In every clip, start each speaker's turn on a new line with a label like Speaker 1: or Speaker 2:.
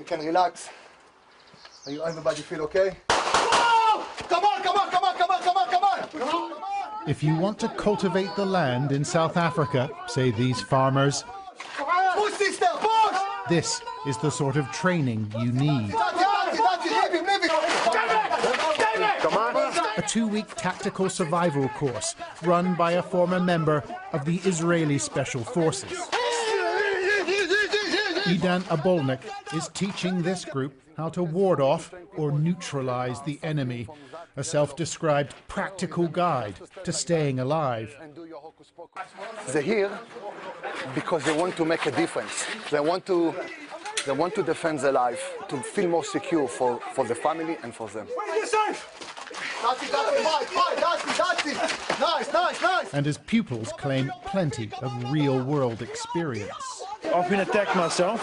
Speaker 1: You can relax. Everybody feel okay? Whoa! Come on, come on, come on, come on, come on, come on! Come on!
Speaker 2: If you want to cultivate the land in South Africa, say these farmers,
Speaker 1: Push, sister, push!
Speaker 2: this is the sort of training you need.
Speaker 1: Come on.
Speaker 2: A 2-week tactical survival course run by a former member of the Israeli Special Forces. Idan Abolnik is teaching this group how to ward off or neutralize the enemy, a self-described practical guide to staying alive.
Speaker 1: They're here because they want to make a difference. They want to defend their life, to feel more secure for the family and for them. That's it, that's it. Nice, nice, nice.
Speaker 2: And his pupils claim plenty of real-world experience.
Speaker 3: I've been attacked myself,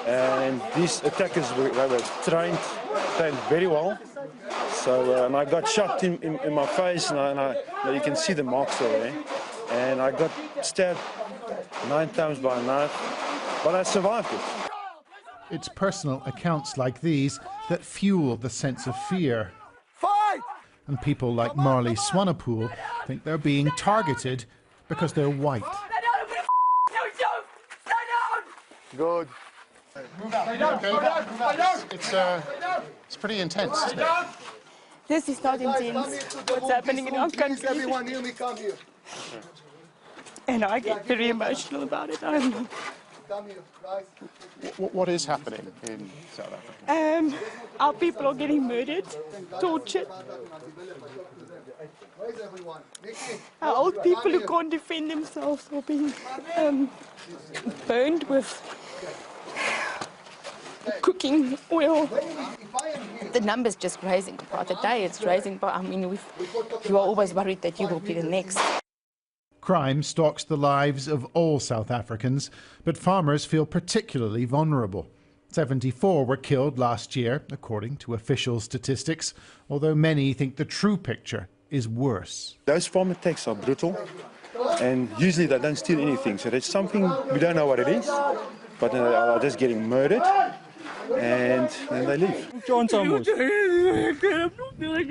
Speaker 3: and these attackers were trained very well. So and I got shot in my face, and you can see the marks there. And I got stabbed 9 times by a knife, but I survived it.
Speaker 2: It's personal accounts like these that fuel the sense of fear.
Speaker 1: Fight!
Speaker 2: And people like Marley Swanepoel think they're being targeted because they're white.
Speaker 1: Good.
Speaker 2: It's pretty intense, isn't it?
Speaker 4: This is not intense. What's happening in our country.
Speaker 1: Everyone near me, come here.
Speaker 4: And I get very emotional about it.
Speaker 1: Come here, guys.
Speaker 5: What is happening in South Africa?
Speaker 4: Our people are getting murdered, tortured.
Speaker 1: Where's everyone? Nikki?
Speaker 4: Our old people who can't defend themselves are being burned with cooking oil.
Speaker 6: The number's just rising. By the day it's rising, but I mean, you are always worried that you will be the next.
Speaker 2: Crime stalks the lives of all South Africans, but farmers feel particularly vulnerable. 74 were killed last year, according to official statistics, although many think the true picture is worse.
Speaker 3: Those farm attacks are brutal, and usually they don't steal anything. So there's something, we don't know what it is, but they are just getting murdered, and then they leave.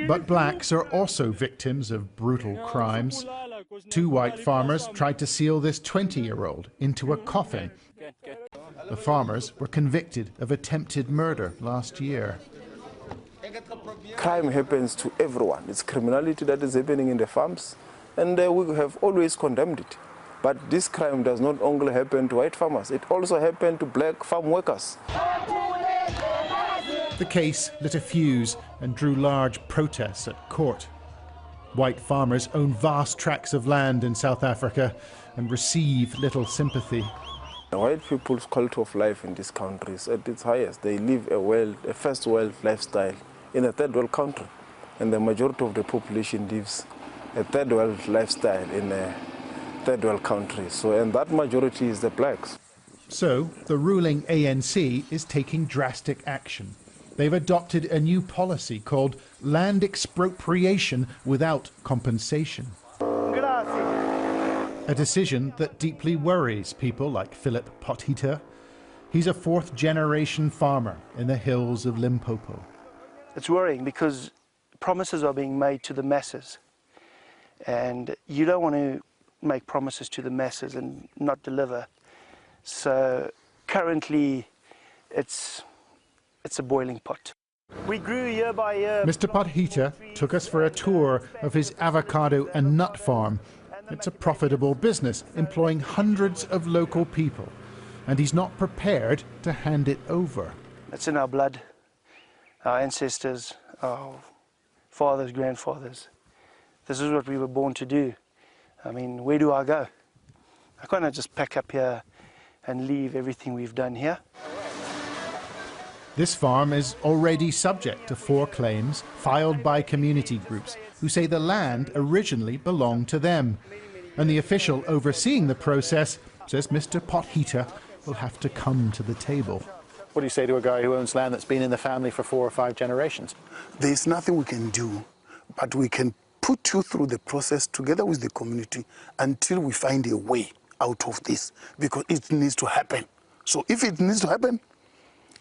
Speaker 2: But blacks are also victims of brutal crimes. 2 white farmers tried to seal this 20-year-old into a coffin. The farmers were convicted of attempted murder last year.
Speaker 7: Crime happens to everyone. It's criminality that is happening in the farms, and we have always condemned it. But this crime does not only happen to white farmers, it also happened to black farm workers.
Speaker 2: The case lit a fuse and drew large protests at court. White farmers own vast tracts of land in South Africa and receive little sympathy.
Speaker 7: The white people's quality of life in this country is at its highest. They live a first world lifestyle in a third world country, and the majority of the population lives a third world lifestyle in a third world country. So, and that majority is the blacks.
Speaker 2: So the ruling ANC is taking drastic action. They've adopted a new policy called land expropriation without compensation. A decision that deeply worries people like Philip Potgieter. He's a 4th-generation farmer in the hills of Limpopo.
Speaker 8: It's worrying because promises are being made to the masses, and you don't want to make promises to the masses and not deliver. So currently it's a boiling pot. We grew year by year.
Speaker 2: Mr. Potgieter took us for a tour of his avocado and nut farm. It's a profitable business, employing hundreds of local people, and he's not prepared to hand it over.
Speaker 8: It's in our blood, our ancestors, our fathers, grandfathers. This is what we were born to do. I mean, where do I go? I can't just pack up here and leave everything we've done here.
Speaker 2: This farm is already subject to 4 claims filed by community groups who say the land originally belonged to them. And the official overseeing the process says Mr. Potgieter will have to come to the table.
Speaker 5: What do you say to a guy who owns land that's been in the family for 4 or 5 generations?
Speaker 9: There's nothing we can do, but we can put you through the process together with the community until we find a way out of this, because it needs to happen. So if it needs to happen,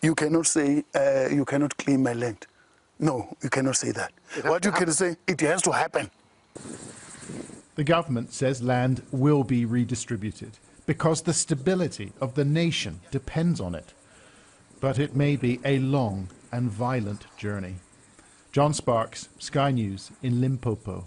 Speaker 9: You cannot say, you cannot claim my land. No, you cannot say that. What you can say, it has to happen.
Speaker 2: The government says land will be redistributed because the stability of the nation depends on it. But it may be a long and violent journey. John Sparks, Sky News in Limpopo.